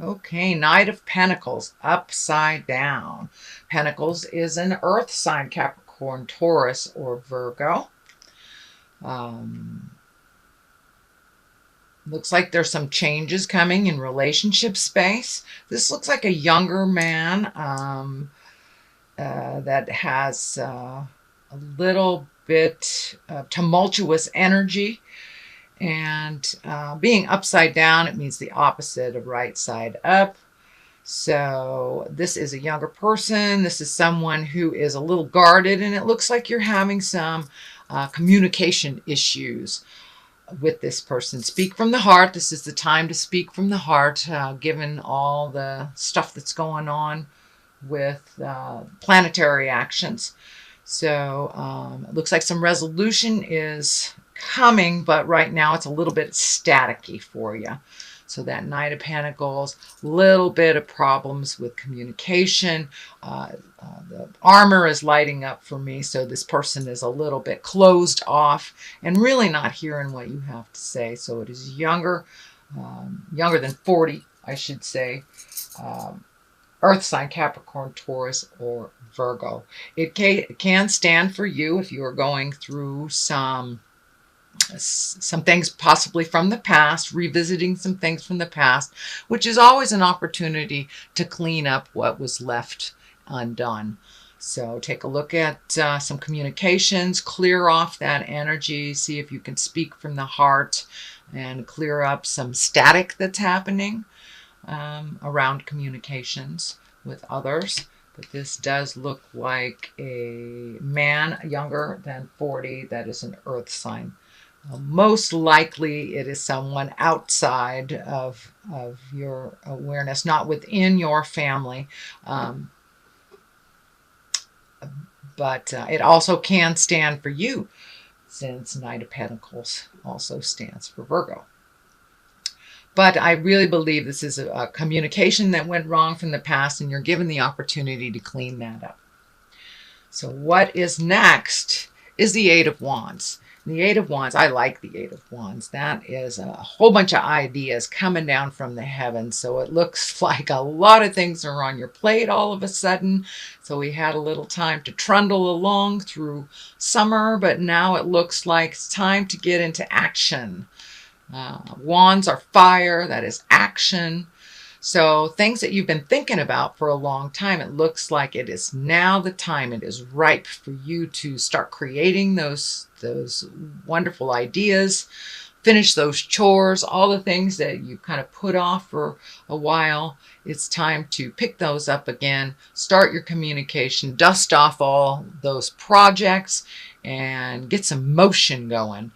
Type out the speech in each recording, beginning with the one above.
Okay, Knight of Pentacles, upside down. Pentacles is an earth sign, Capricorn, Taurus, or Virgo. Um, Looks like there's some changes coming in relationship space. This looks like a younger man that has a little bit tumultuous energy. And being upside down, it means the opposite of right side up. So this is a younger person. This is someone who is a little guarded, and it looks like you're having some communication issues with this person. Speak from the heart. This is the time to speak from the heart, given all the stuff that's going on with planetary actions. So it looks like some resolution is coming, but right now it's a little bit staticky for you. So that Knight of Pentacles, little bit of problems with communication. The armor is lighting up for me, so this person is a little bit closed off and really not hearing what you have to say. So it is younger than 40, I should say. Earth sign, Capricorn, Taurus, or Virgo. It can stand for you if you are going through some things possibly from the past, revisiting some things from the past, which is always an opportunity to clean up what was left undone. So take a look at some communications, clear off that energy, see if you can speak from the heart and clear up some static that's happening around communications with others. But this does look like a man younger than 40 that is an earth sign. Most likely it is someone outside of your awareness, not within your family. But it also can stand for you, since Knight of Pentacles also stands for Virgo. But I really believe this is a communication that went wrong from the past, and you're given the opportunity to clean that up. So what is next is the Eight of Wands. The Eight of Wands, I like the Eight of Wands. That is a whole bunch of ideas coming down from the heavens. So it looks like a lot of things are on your plate all of a sudden. So we had a little time to trundle along through summer, but now it looks like it's time to get into action. Wands are fire, that is action. So things that you've been thinking about for a long time, it looks like it is now the time. It is ripe for you to start creating those wonderful ideas, finish those chores, all the things that you kind of put off for a while. It's time to pick those up again, start your communication, dust off all those projects, and get some motion going.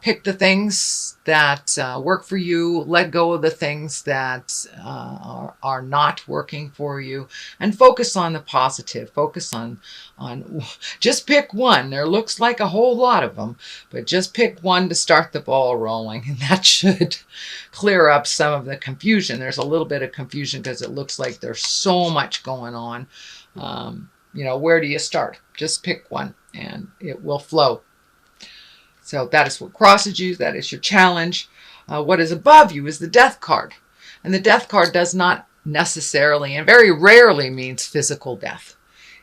Pick the things that work for you, let go of the things that are not working for you, and focus on the positive. Focus on just pick one. There looks like a whole lot of them, but just pick one to start the ball rolling, and that should clear up some of the confusion. There's a little bit of confusion because it looks like there's so much going on. Where do you start? Just pick one and it will flow. So that is what crosses you. That is your challenge. What is above you is the Death card. And the Death card does not necessarily and very rarely means physical death.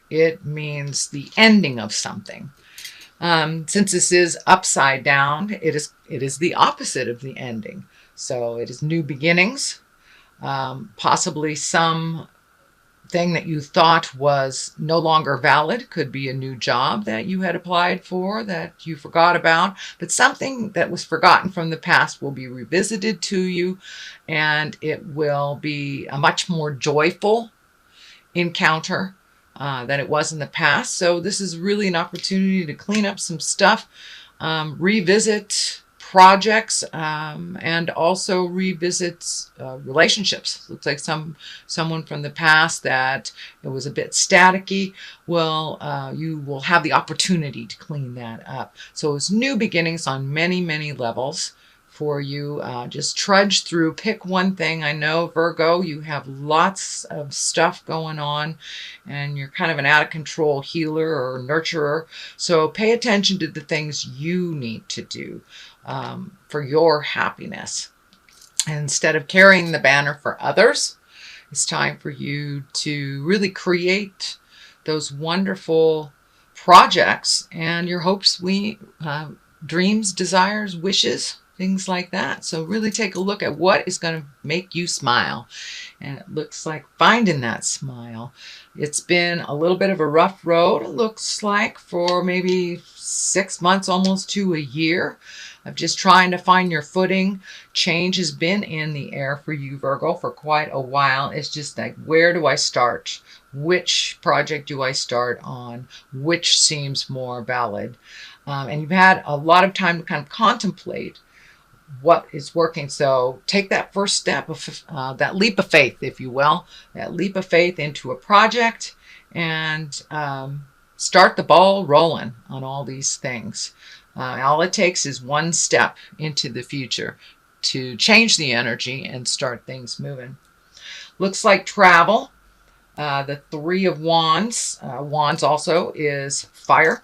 It means the ending of something. Since this is upside down, it is the opposite of the ending. So it is new beginnings, possibly some thing that you thought was no longer valid. Could be a new job that you had applied for that you forgot about, but something that was forgotten from the past will be revisited to you, and it will be a much more joyful encounter than it was in the past. So this is really an opportunity to clean up some stuff, revisit projects, and also revisit relationships. Looks like someone from the past that it was a bit staticky. You will have the opportunity to clean that up. So it's new beginnings on many, many levels for you. Just trudge through, pick one thing. I know, Virgo, you have lots of stuff going on and you're kind of an out of control healer or nurturer. So pay attention to the things you need to do for your happiness. Instead of carrying the banner for others, it's time for you to really create those wonderful projects and your hopes, dreams, desires, wishes, things like that. So really take a look at what is going to make you smile. And it looks like finding that smile. It's been a little bit of a rough road, it looks like, for maybe 6 months, almost to a year, of just trying to find your footing. Change has been in the air for you, Virgo, for quite a while. It's just like, where do I start? Which project do I start on? Which seems more valid? And you've had a lot of time to kind of contemplate what is working. So take that first step of that leap of faith, if you will, that leap of faith into a project, and start the ball rolling on all these things. All it takes is one step into the future to change the energy and start things moving. Looks like travel. The Three of Wands. Wands also is fire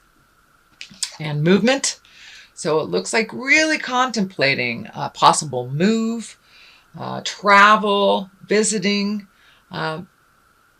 and movement. So it looks like really contemplating a possible move, travel, visiting,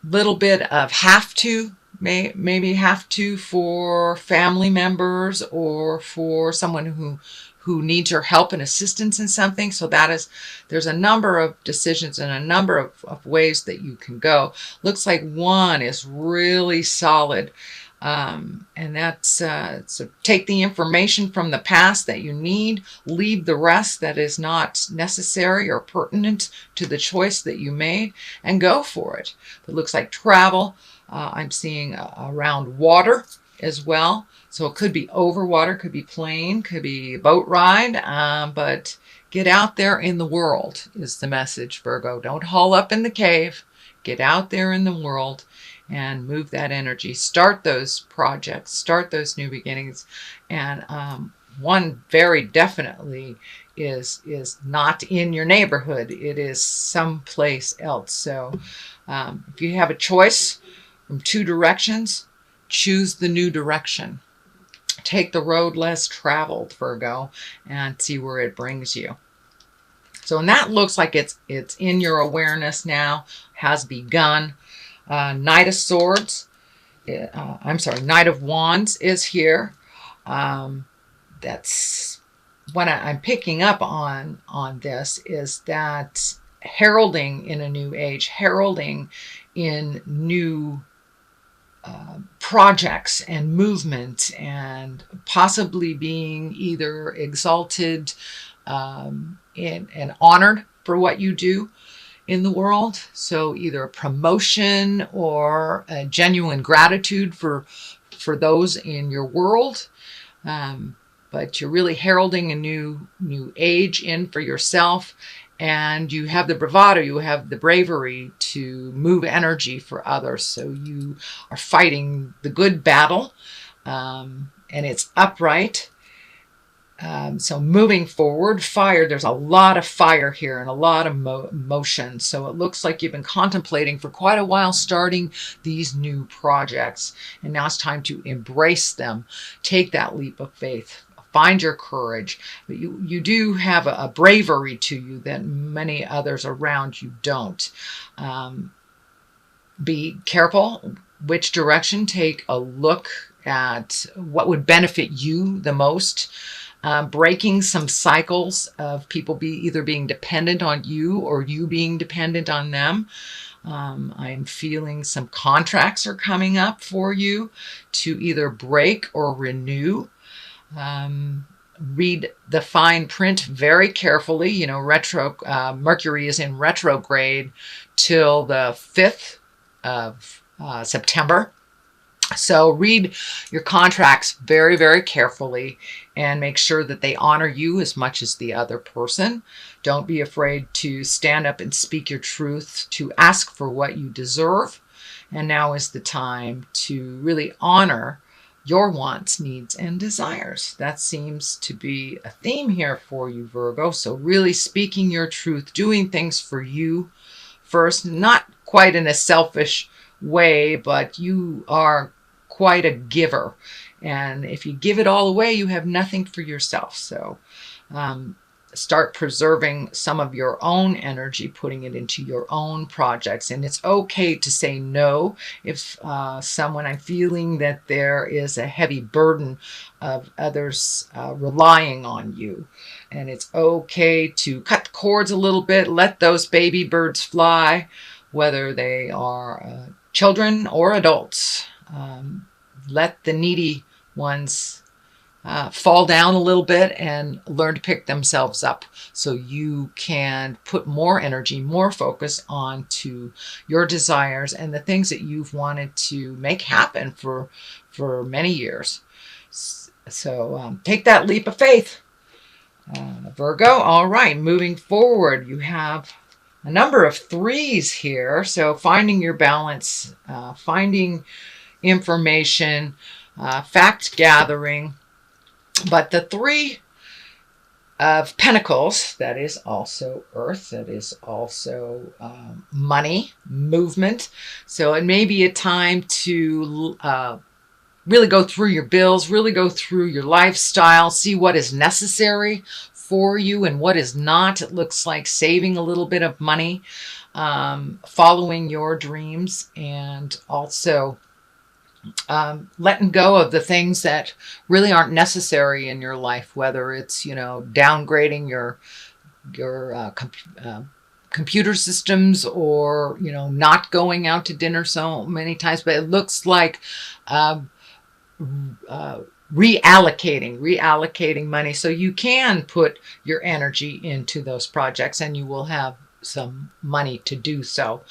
little bit of have to, maybe have to for family members or for someone who needs your help and assistance in something. So there's a number of decisions and a number of ways that you can go. Looks like one is really solid. And that's so take the information from the past that you need, leave the rest that is not necessary or pertinent to the choice that you made, and go for it. It looks like travel. I'm seeing around water as well. So it could be over water, could be plane, could be a boat ride, but get out there in the world is the message, Virgo. Don't haul up in the cave. Get out there in the world and move that energy. Start those projects, start those new beginnings. And one very definitely is not in your neighborhood. It is someplace else. So if you have a choice from two directions, choose the new direction. Take the road less traveled, Virgo, and see where it brings you. So, and that looks like it's in your awareness now, has begun. Knight of Swords, Knight of Wands is here. That's what I'm picking up on this, is that heralding in a new age, heralding in new projects and movement, and possibly being either exalted and honored for what you do in the world. So either a promotion or a genuine gratitude for those in your world. But you're really heralding a new age in for yourself. And you have the bravado, you have the bravery to move energy for others. So you are fighting the good battle, and it's upright. So moving forward, fire, there's a lot of fire here and a lot of motion. So it looks like you've been contemplating for quite a while starting these new projects. And now it's time to embrace them. Take that leap of faith. Find your courage. But you do have a bravery to you that many others around you don't. Be careful which direction. Take a look at what would benefit you the most. Breaking some cycles of people either being dependent on you or you being dependent on them. I'm feeling some contracts are coming up for you to either break or renew. Read the fine print very carefully. You know, Mercury is in retrograde till the 5th of September. So read your contracts very, very carefully and make sure that they honor you as much as the other person. Don't be afraid to stand up and speak your truth, to ask for what you deserve. And now is the time to really honor your wants, needs, and desires. That seems to be a theme here for you, Virgo. So really speaking your truth, doing things for you first, not quite in a selfish way, but you are quite a giver. And if you give it all away, you have nothing for yourself. So start preserving some of your own energy, putting it into your own projects. And it's okay to say no if I'm feeling that there is a heavy burden of others relying on you. And it's okay to cut the cords a little bit, let those baby birds fly, whether they are children or adults. Let the needy ones fall down a little bit and learn to pick themselves up, so you can put more energy, more focus onto your desires and the things that you've wanted to make happen for many years. So take that leap of faith, Virgo. All right, moving forward, you have a number of threes here. So finding your balance, finding information, fact gathering. But the Three of Pentacles, that is also earth, that is also money, movement. So it may be a time to really go through your bills, really go through your lifestyle, see what is necessary for you and what is not. It looks like saving a little bit of money, following your dreams, and also letting go of the things that really aren't necessary in your life, whether it's, downgrading your computer systems, or, not going out to dinner so many times. But it looks like reallocating money, so you can put your energy into those projects and you will have some money to do so.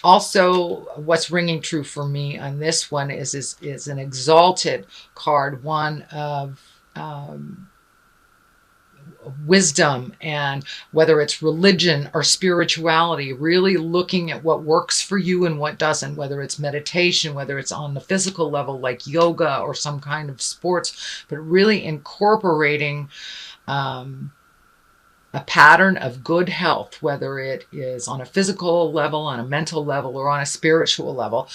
Also, what's ringing true for me on this one is an exalted card, one of wisdom, and whether it's religion or spirituality, really looking at what works for you and what doesn't, whether it's meditation, whether it's on the physical level like yoga or some kind of sports, but really incorporating a pattern of good health, whether it is on a physical level, on a mental level, or on a spiritual level.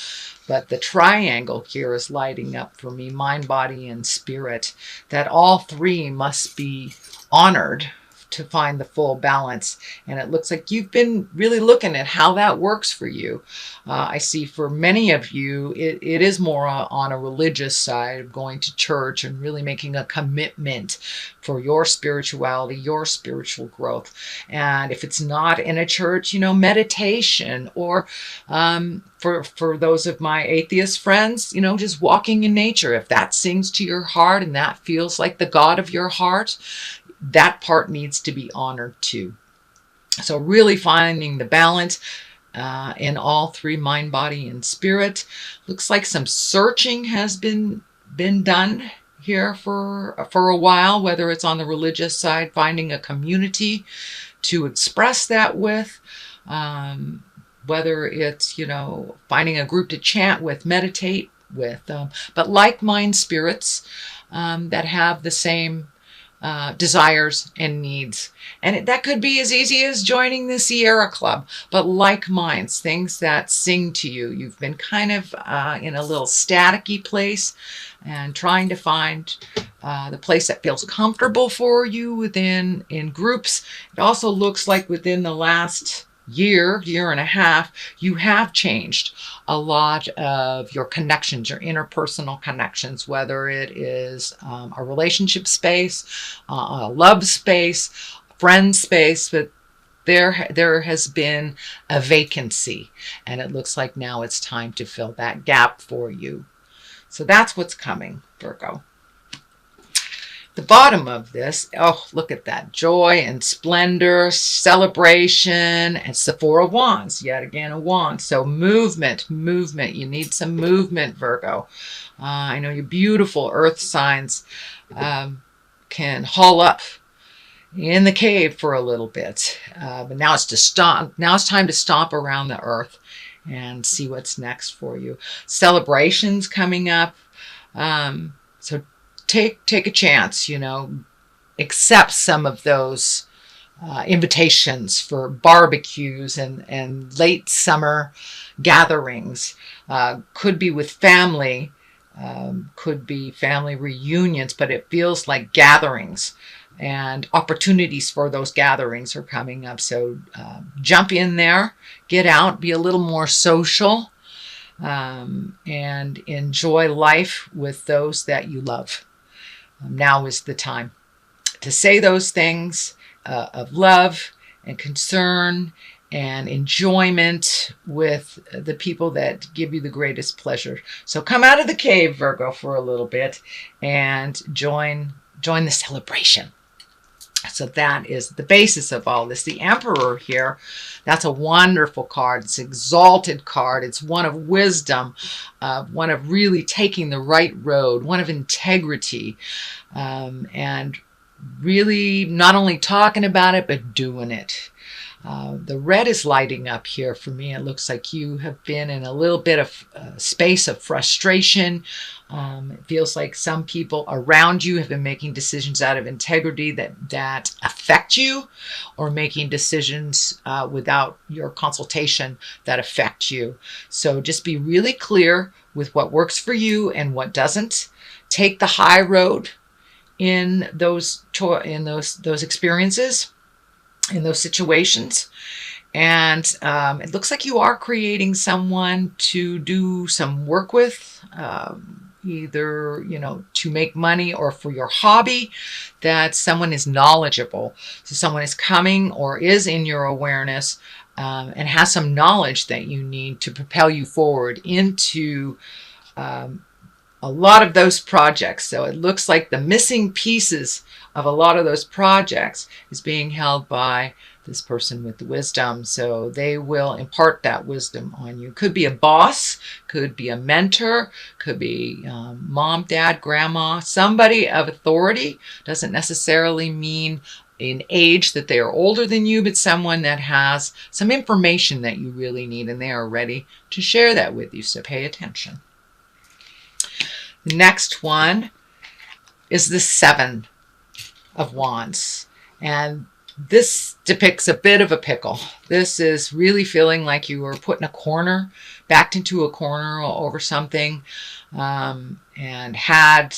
But the triangle here is lighting up for me, mind, body, and spirit, that all three must be honored to find the full balance. And it looks like you've been really looking at how that works for you. I see for many of you, it is more on a religious side of going to church and really making a commitment for your spirituality, your spiritual growth. And if it's not in a church, meditation, or for those of my atheist friends, just walking in nature. If that sings to your heart and that feels like the God of your heart, that part needs to be honored too. So really finding the balance in all three, mind, body, and spirit. Looks like some searching has been done here for a while, whether it's on the religious side, finding a community to express that with, whether it's, finding a group to chant with, meditate with, but like-minded spirits that have the same desires and needs. And that could be as easy as joining the Sierra Club, but like minds, things that sing to you. You've been kind of in a little staticky place and trying to find the place that feels comfortable for you in groups. It also looks like within the last year and a half, you have changed a lot of your connections, your interpersonal connections, whether it is a relationship space, a love space, friend space, but there has been a vacancy, and it looks like now it's time to fill that gap for you. So that's what's coming, Virgo. The bottom of this, oh, look at that. Joy and splendor, celebration, and it's the Four of Wands. Yet again, a wand. So movement. You need some movement, Virgo. I know your beautiful earth signs can haul up in the cave for a little bit. But now it's to stomp. Now it's time to stomp around the earth and see what's next for you. Celebrations coming up. So take a chance, accept some of those invitations for barbecues and late summer gatherings. Could be with family, could be family reunions, but it feels like gatherings. and opportunities for those gatherings are coming up. So jump in there, get out, be a little more social, and enjoy life with those that you love. Now is the time to say those things of love and concern and enjoyment with the people that give you the greatest pleasure. So come out of the cave, Virgo, for a little bit and join the celebration. So that is the basis of all this. The Emperor here, that's a wonderful card. It's an exalted card. It's one of wisdom, one of really taking the right road, one of integrity, and really not only talking about it, but doing it. The red is lighting up here for me. It looks like you have been in a little bit of space of frustration. It feels like some people around you have been making decisions out of integrity that affect you, or making decisions without your consultation that affect you. So just be really clear with what works for you and what doesn't. Take the high road in those experiences, in those situations. And it looks like you are creating someone to do some work with, either, to make money or for your hobby, that someone is knowledgeable. So someone is coming or is in your awareness, and has some knowledge that you need to propel you forward into a lot of those projects. So it looks like the missing pieces of a lot of those projects is being held by this person with the wisdom. So they will impart that wisdom on you. Could be a boss, could be a mentor, could be mom, dad, grandma, somebody of authority. Doesn't necessarily mean in age that they are older than you, but someone that has some information that you really need, and they are ready to share that with you. So pay attention. The next one is the Seven of Wands. And this depicts a bit of a pickle. This is really feeling like you were put in a corner, backed into a corner over something, and had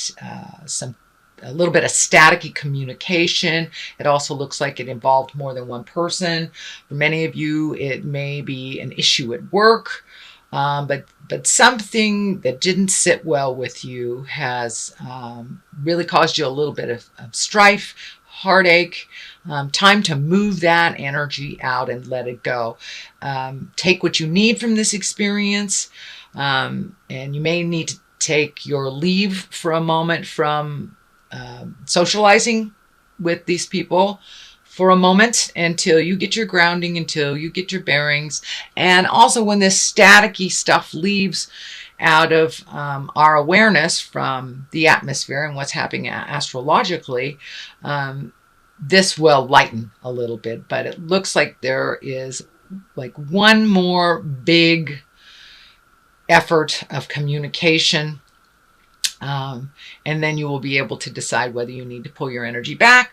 a little bit of staticky communication. It also looks like it involved more than one person. For many of you, it may be an issue at work. But something that didn't sit well with you has really caused you a little bit of strife, heartache. Time to move that energy out and let it go. Take what you need from this experience, and you may need to take your leave for a moment from socializing with these people for a moment until you get your grounding, until you get your bearings. And also when this staticky stuff leaves out of our awareness from the atmosphere and what's happening astrologically, this will lighten a little bit. But it looks like there is like one more big effort of communication. And then you will be able to decide whether you need to pull your energy back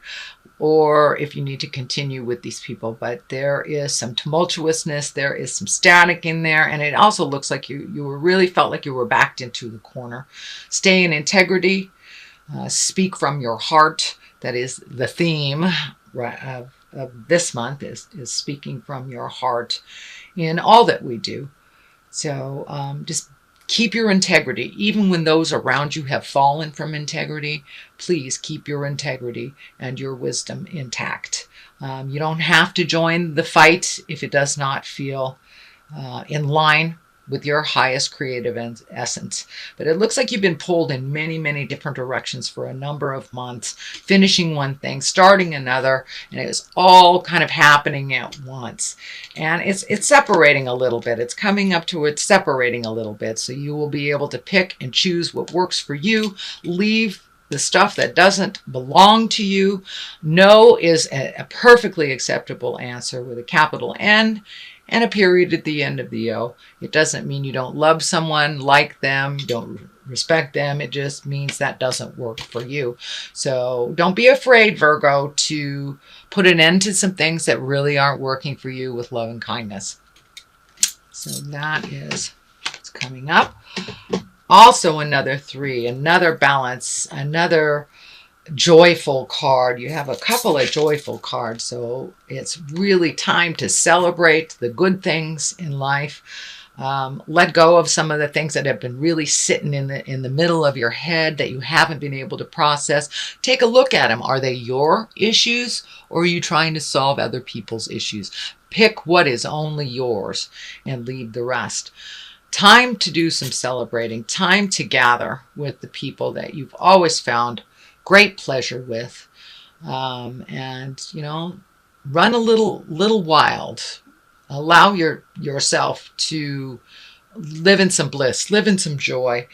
or if you need to continue with these people. But there is some tumultuousness, there is some static in there, and it also looks like you really felt like you were backed into the corner. Stay in integrity, speak from your heart. That is the theme of this month, is speaking from your heart in all that we do. So just keep your integrity. Even when those around you have fallen from integrity, please keep your integrity and your wisdom intact. You don't have to join the fight if it does not feel in line with your highest creative essence. But it looks like you've been pulled in many, many different directions for a number of months, finishing one thing, starting another, and it's all kind of happening at once. And it's separating a little bit. It's coming up to it separating a little bit. So you will be able to pick and choose what works for you. Leave the stuff that doesn't belong to you. No is a perfectly acceptable answer with a capital N and a period at the end of the O. It doesn't mean you don't love someone, like them, don't respect them. It just means that doesn't work for you. So don't be afraid, Virgo, to put an end to some things that really aren't working for you with love and kindness. So that is what's coming up. Also another 3, another balance, another joyful card. You have a couple of joyful cards, so it's really time to celebrate the good things in life. Let go of some of the things that have been really sitting in the middle of your head that you haven't been able to process. Take a look at them. Are they your issues, or are you trying to solve other people's issues? Pick what is only yours and leave the rest. Time to do some celebrating. Time to gather with the people that you've always found great pleasure with, and run a little wild. Allow yourself to live in some bliss, live in some joy.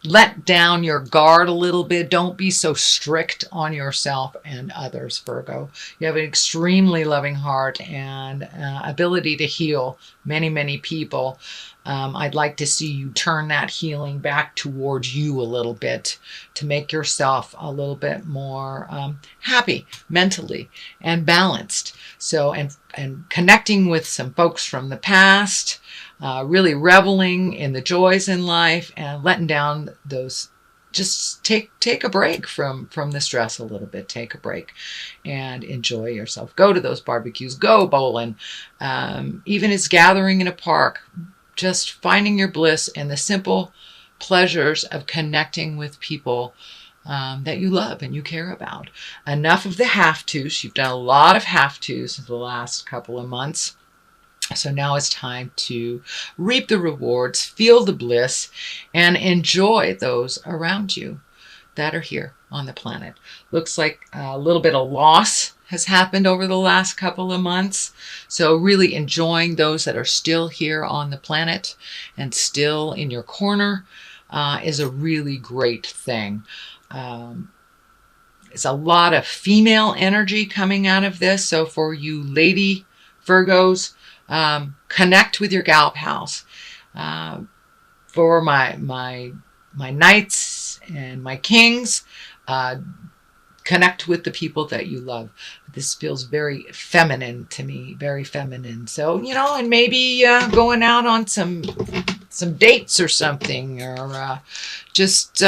Let down your guard a little bit. Don't be so strict on yourself and others, Virgo. You have an extremely loving heart and ability to heal many, many people. I'd like to see you turn that healing back towards you a little bit to make yourself a little bit more happy mentally and balanced. So, and connecting with some folks from the past, really reveling in the joys in life and letting down those. Just take a break from the stress a little bit. Take a break and enjoy yourself. Go to those barbecues. Go bowling. Even it's gathering in a park. Just finding your bliss and the simple pleasures of connecting with people that you love and you care about. Enough of the have-tos. You've done a lot of have-tos in the last couple of months. So now it's time to reap the rewards, feel the bliss, and enjoy those around you that are here on the planet. Looks like a little bit of loss has happened over the last couple of months. So really enjoying those that are still here on the planet and still in your corner is a really great thing. It's a lot of female energy coming out of this. So for you lady Virgos, connect with your gal pals. For my knights and my kings, connect with the people that you love. This feels very feminine to me, very feminine. So, and maybe going out on some dates or something, or just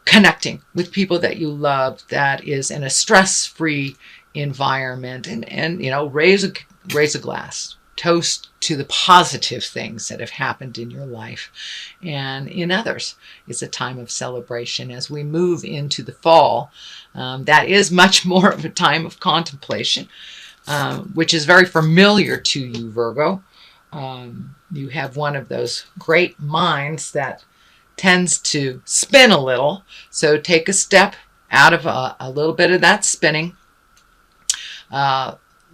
connecting with people that you love that is in a stress-free environment, and raise a glass. Toast to the positive things that have happened in your life and in others. It's a time of celebration as we move into the fall. That is much more of a time of contemplation, which is very familiar to you, Virgo. You have one of those great minds that tends to spin a little. So take a step out of a little bit of that spinning.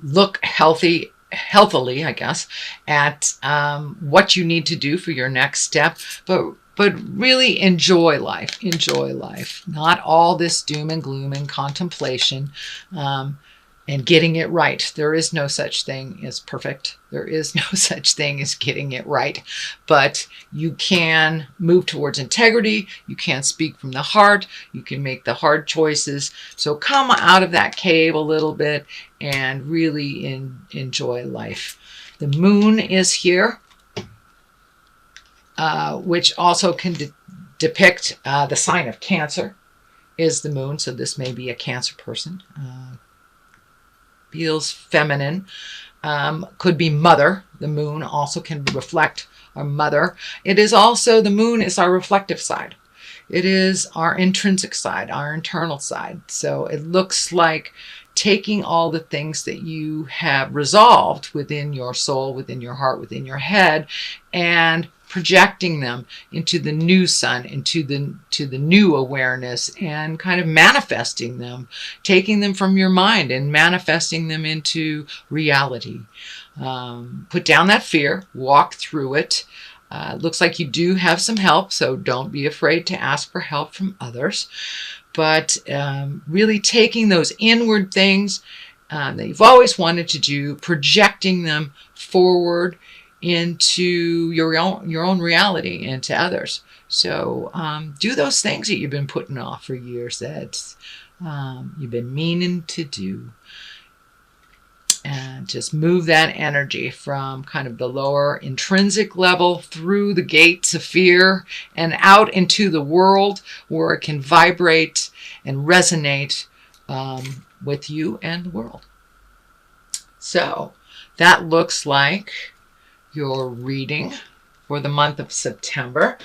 Look healthily, I guess, at what you need to do for your next step, but really enjoy life. Enjoy life. Not all this doom and gloom and contemplation, and getting it right. There is no such thing as perfect. There is no such thing as getting it right. But you can move towards integrity. You can speak from the heart. You can make the hard choices. So come out of that cave a little bit and really enjoy life. The moon is here, which also can depict the sign of Cancer is the moon. So this may be a Cancer person. Feels feminine. Could be mother. The moon also can reflect our mother. It is also, the moon is our reflective side. It is our intrinsic side, our internal side. So it looks like taking all the things that you have resolved within your soul, within your heart, within your head, and projecting them into the new sun, into the new awareness, and kind of manifesting them, taking them from your mind and manifesting them into reality. Put down that fear, walk through it. Looks like you do have some help, so don't be afraid to ask for help from others. But really taking those inward things that you've always wanted to do, projecting them forward into your own reality and to others. So do those things that you've been putting off for years that you've been meaning to do. And just move that energy from kind of the lower intrinsic level through the gates of fear and out into the world where it can vibrate and resonate with you and the world. So that looks like your reading for the month of September.